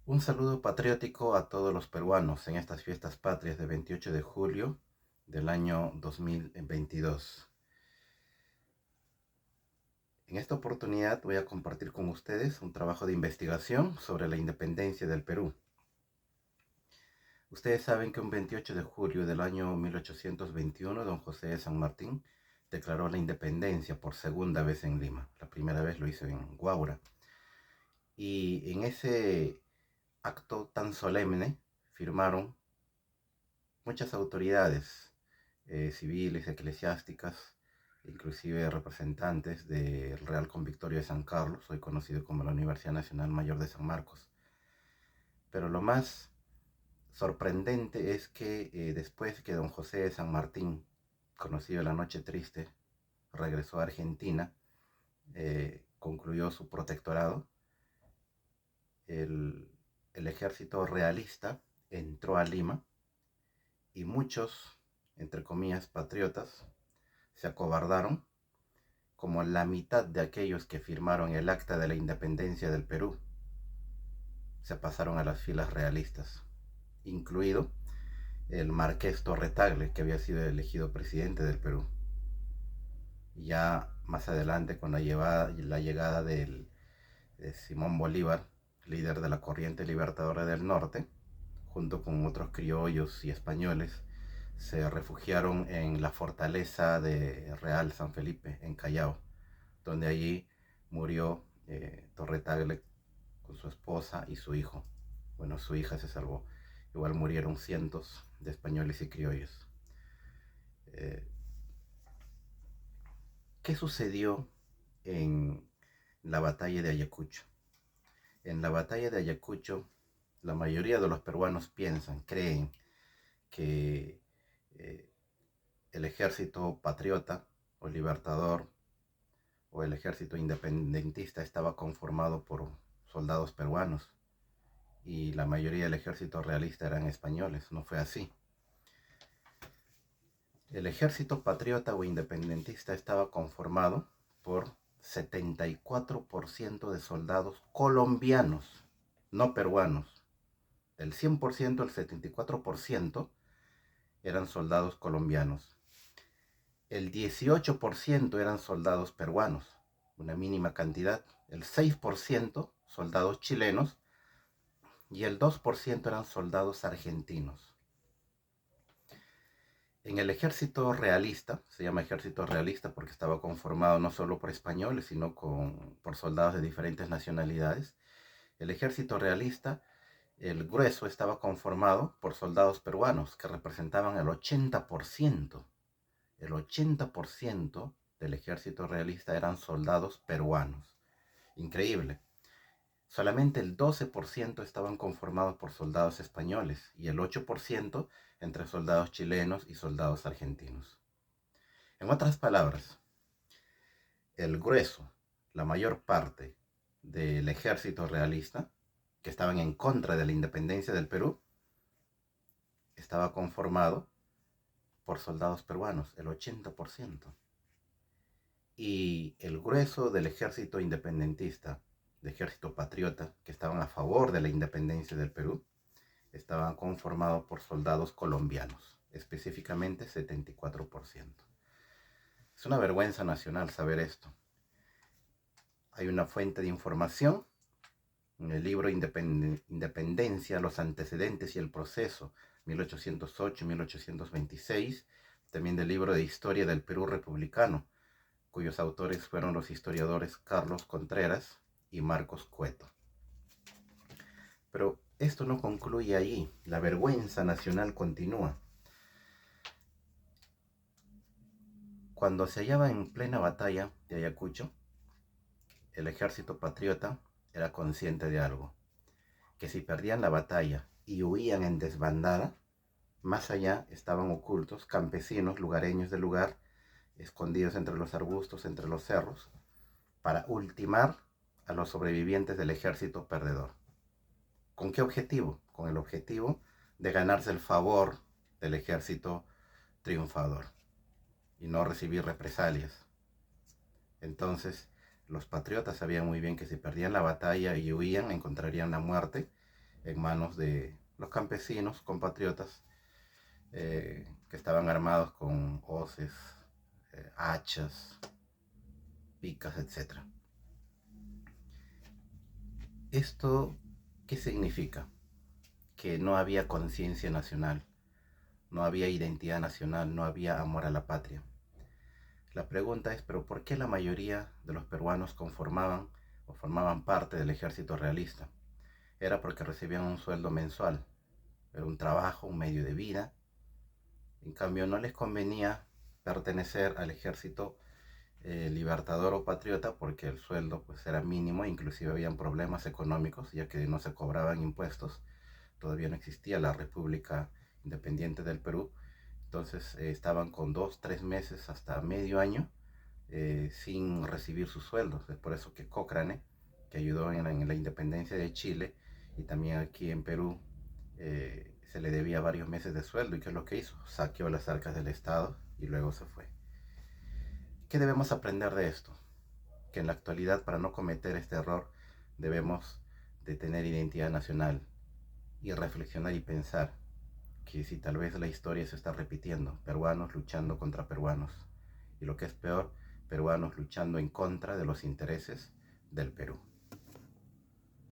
Un saludo patriótico a todos los peruanos en estas fiestas patrias de 28 de julio del año 2022. En esta oportunidad voy a compartir con ustedes un trabajo de investigación sobre la independencia del Perú. Ustedes saben que un 28 de julio del año 1821, don José de San Martín declaró la independencia por segunda vez en Lima. La primera vez lo hizo en Huaura. Y en ese acto tan solemne firmaron muchas autoridades civiles, eclesiásticas, inclusive representantes del Real Convictorio de San Carlos, hoy conocido como la Universidad Nacional Mayor de San Marcos. Pero lo más sorprendente es que después que don José de San Martín, conocido la Noche Triste, regresó a Argentina, concluyó su protectorado, el, el ejército realista entró a Lima y muchos, entre comillas, patriotas, se acobardaron, como la mitad de aquellos que firmaron el acta de la independencia del Perú se pasaron a las filas realistas, incluido el marqués Torre-Tagle, que había sido elegido presidente del Perú. Ya más adelante, con la llegada de Simón Bolívar, líder de la corriente libertadora del norte, junto con otros criollos y españoles, se refugiaron en la fortaleza de Real San Felipe, en Callao, donde allí murió Torre Tagle con su esposa y su hijo. Bueno, su hija se salvó. Igual murieron cientos de españoles y criollos. Eh, ¿Qué sucedió en la batalla de Ayacucho? En la batalla de Ayacucho, la mayoría de los peruanos creen que eh, el ejército patriota o libertador o el ejército independentista estaba conformado por soldados peruanos y la mayoría del ejército realista eran españoles. No fue así. El ejército patriota o independentista estaba conformado por 74% de soldados colombianos, no peruanos. Del 100%, el 74% eran soldados colombianos. El 18% eran soldados peruanos, una mínima cantidad. El 6% soldados chilenos y el 2% eran soldados argentinos. En el ejército realista, se llama ejército realista porque estaba conformado no solo por españoles, sino por soldados de diferentes nacionalidades. El ejército realista, el grueso, estaba conformado por soldados peruanos que representaban el 80%. El 80% del ejército realista eran soldados peruanos. Increíble. Solamente el 12% estaban conformados por soldados españoles y el 8% entre soldados chilenos y soldados argentinos. En otras palabras, el grueso, la mayor parte del ejército realista, que estaban en contra de la independencia del Perú, estaba conformado por soldados peruanos, el 80%. Y el grueso del ejército independentista, del ejército patriota, que estaban a favor de la independencia del Perú, estaban conformados por soldados colombianos, específicamente 74%. Es una vergüenza nacional saber esto. Hay una fuente de información en el libro Independencia, los antecedentes y el proceso, 1808-1826, también del libro de Historia del Perú Republicano, cuyos autores fueron los historiadores Carlos Contreras y Marcos Cueto. Pero esto no concluye ahí, la vergüenza nacional continúa. Cuando se hallaba en plena batalla de Ayacucho, el ejército patriota era consciente de algo, que si perdían la batalla y huían en desbandada, más allá estaban ocultos campesinos lugareños del lugar, escondidos entre los arbustos, entre los cerros, para ultimar a los sobrevivientes del ejército perdedor. ¿Con qué objetivo? Con el objetivo de ganarse el favor del ejército triunfador y no recibir represalias. Entonces, los patriotas sabían muy bien que si perdían la batalla y huían, encontrarían la muerte en manos de los campesinos, compatriotas, que estaban armados con hoces, hachas, picas, etc. ¿Esto qué significa? Que no había conciencia nacional, no había identidad nacional, no había amor a la patria. La pregunta es, ¿pero por qué la mayoría de los peruanos conformaban o formaban parte del ejército realista? Era porque recibían un sueldo mensual, era un trabajo, un medio de vida. En cambio, no les convenía pertenecer al ejército libertador o patriota porque el sueldo pues era mínimo, inclusive habían problemas económicos ya que no se cobraban impuestos, todavía no existía la República Independiente del Perú. Entonces estaban con 2, 3 meses hasta medio año sin recibir sus sueldos. Es por eso que Cochrane, que ayudó en la independencia de Chile y también aquí en Perú, se le debía varios meses de sueldo. ¿Y qué es lo que hizo? Saqueó las arcas del Estado y luego se fue. ¿Qué debemos aprender de esto? Que en la actualidad, para no cometer este error, debemos de tener identidad nacional y reflexionar y pensar que si tal vez la historia se está repitiendo, peruanos luchando contra peruanos, y lo que es peor, peruanos luchando en contra de los intereses del Perú.